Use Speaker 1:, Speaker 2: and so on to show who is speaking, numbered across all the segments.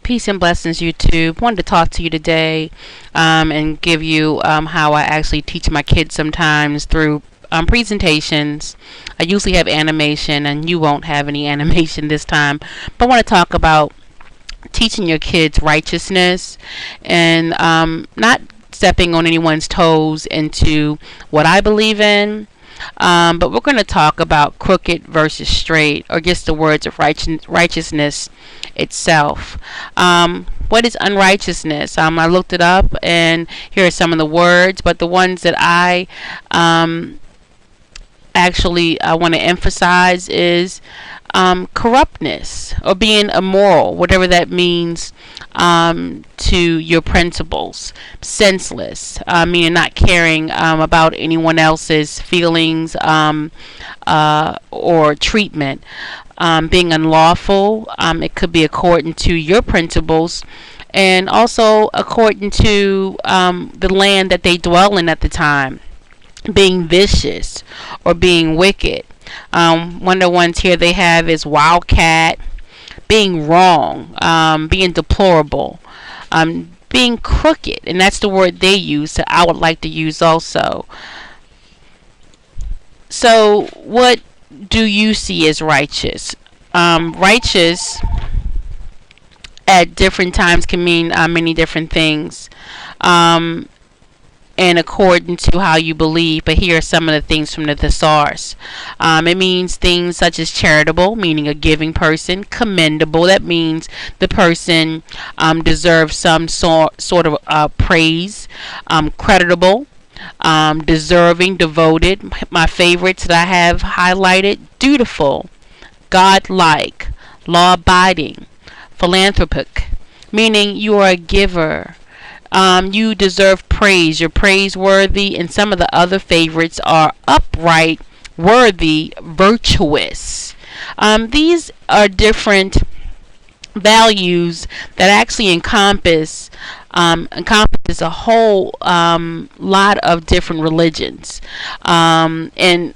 Speaker 1: Peace and blessings, YouTube. Wanted to talk to you today and give you how I actually teach my kids sometimes through presentations. I usually have animation, and you won't have any animation this time. But I want to talk about teaching your kids righteousness and not stepping on anyone's toes into what I believe in. But we're going to talk about crooked versus straight, or just the words of righteousness itself. What is unrighteousness? I looked it up, and here are some of the words, but the ones that I want to emphasize is corruptness, or being immoral, whatever that means to your principles. Senseless, meaning not caring about anyone else's feelings or treatment. Being unlawful, it could be according to your principles, and also according to the land that they dwell in at the time. Being vicious or being wicked. One of the ones here they have is wildcat. Being wrong, being deplorable, being crooked, and that's the word they use, that I would like to use also. So what do you see as righteous? Righteous at different times can mean many different things, and according to how you believe. But here are some of the things from the thesaurus. It means things such as charitable, meaning a giving person. Commendable, that means the person deserves some sort of praise. Creditable, deserving, devoted. My favorites that I have highlighted: dutiful, godlike, law-abiding, philanthropic, meaning you are a giver. You deserve praise. You're praiseworthy. And some of the other favorites are upright, worthy, virtuous. These are different values that actually encompass a whole lot of different religions. And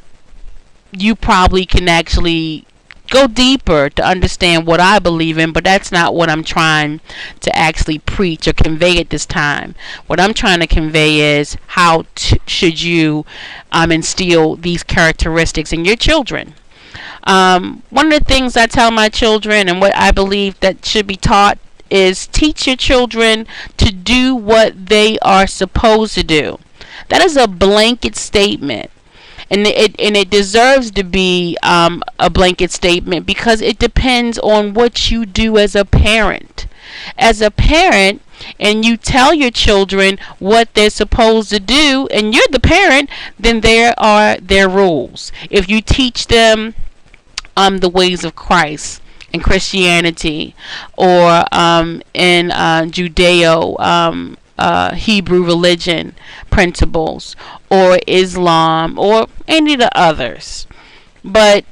Speaker 1: you probably can actually go deeper to understand what I believe in, but that's not what I'm trying to actually preach or convey at this time. What I'm trying to convey is how should you instill these characteristics in your children. One of the things I tell my children, and what I believe that should be taught, is teach your children to do what they are supposed to do. That is a blanket statement. And it deserves to be a blanket statement, because it depends on what you do as a parent. As a parent, and you tell your children what they're supposed to do, and you're the parent, then there are their rules. If you teach them the ways of Christ in Christianity, or in Judeo Hebrew religion principles, or Islam, or any of the others, but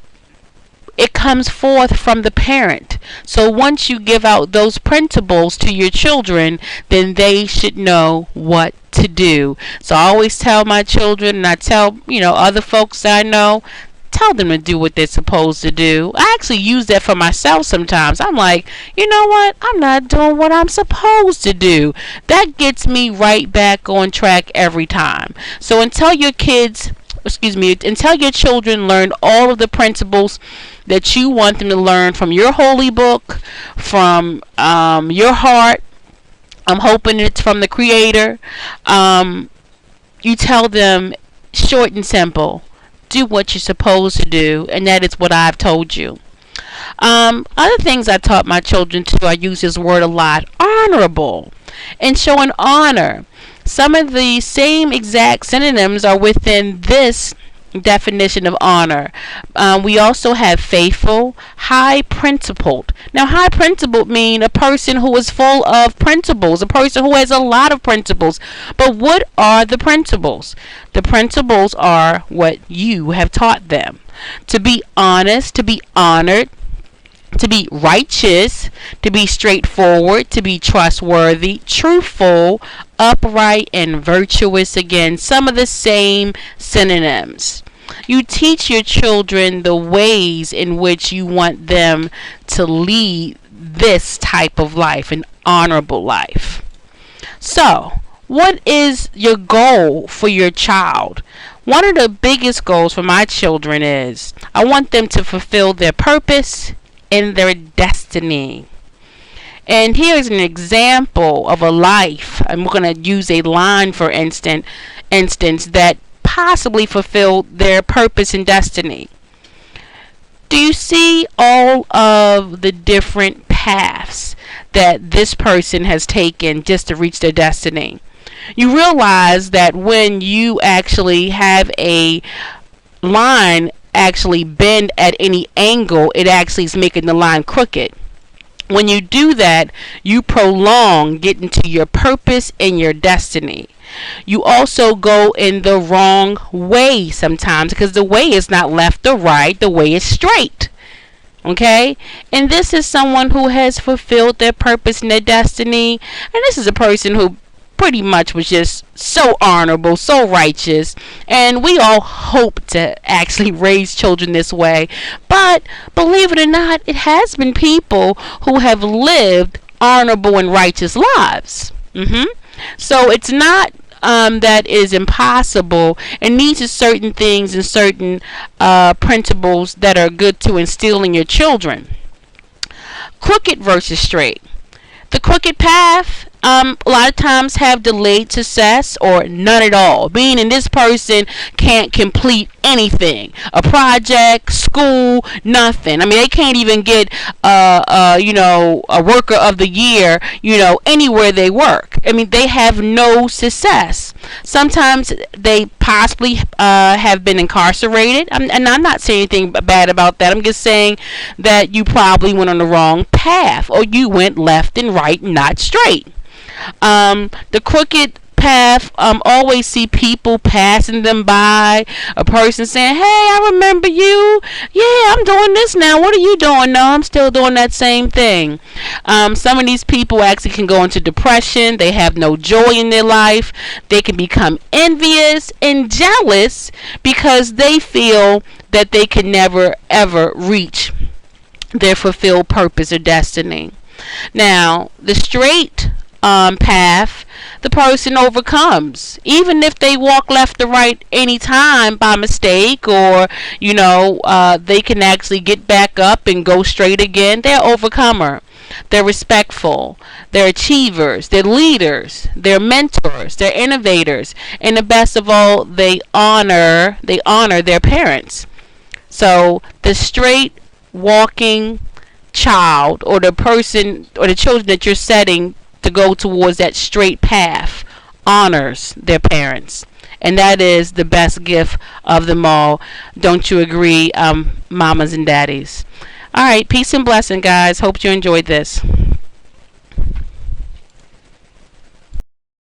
Speaker 1: it comes forth from the parent. So once you give out those principles to your children, then they should know what to do. So I always tell my children, and I tell other folks that I know, tell them to do what they're supposed to do. I actually use that for myself sometimes. I'm like, you know what? I'm not doing what I'm supposed to do. That gets me right back on track every time. So until your children learn all of the principles that you want them to learn from your holy book, from your heart, I'm hoping it's from the Creator, you tell them short and simple: do what you're supposed to do, and that is what I've told you. Other things I taught my children too, I use this word a lot: honorable, and showing honor. Some of the same exact synonyms are within this definition of honor. We also have faithful, high principled. Now, high principled mean a person who is full of principles, a person who has a lot of principles. But what are the principles? The principles are what you have taught them: to be honest, to be honored, to be righteous, to be straightforward, to be trustworthy, truthful, upright, and virtuous. Again, some of the same synonyms. You teach your children the ways in which you want them to lead this type of life, an honorable life. So, what is your goal for your child? One of the biggest goals for my children is I want them to fulfill their purpose and their destiny. And here's an example of a life, and we're going to use a line for instance that possibly fulfilled their purpose and destiny. Do you see all of the different paths that this person has taken just to reach their destiny? You realize that when you actually have a line actually bend at any angle, it actually is making the line crooked. When you do that, you prolong getting to your purpose and your destiny. You also go in the wrong way sometimes because the way is not left or right, the way is straight. Okay? And this is someone who has fulfilled their purpose and their destiny. And this is a person who pretty much was just so honorable, so righteous, and we all hope to actually raise children this way. But believe it or not, it has been people who have lived honorable and righteous lives. So it's not that is impossible, and these are certain things and certain principles that are good to instill in your children. Crooked versus straight. The crooked path a lot of times have delayed success or none at all, meaning this person can't complete anything, a project, school, nothing. I mean, they can't even get a worker of the year, anywhere they work. I mean, they have no success. Sometimes they possibly have been incarcerated, and I'm not saying anything bad about that. I'm just saying that you probably went on the wrong path, or you went left and right, not straight. The crooked path, always see people passing them by, a person saying, hey, I remember you, yeah, I'm doing this now, what are you doing? No, I'm still doing that same thing. Some of these people actually can go into depression, they have no joy in their life, they can become envious and jealous because they feel that they can never ever reach their fulfilled purpose or destiny. Now, the straight path, the person overcomes. Even if they walk left or right any time by mistake, or they can actually get back up and go straight again. They're overcomer. They're respectful. They're achievers. They're leaders. They're mentors. They're innovators. And the best of all, they honor their parents. So the straight walking child, or the person or the children that you're setting to go towards that straight path, honors their parents, and that is the best gift of them all. Don't you agree, mamas and daddies? All right, peace and blessing, guys. Hope you enjoyed this.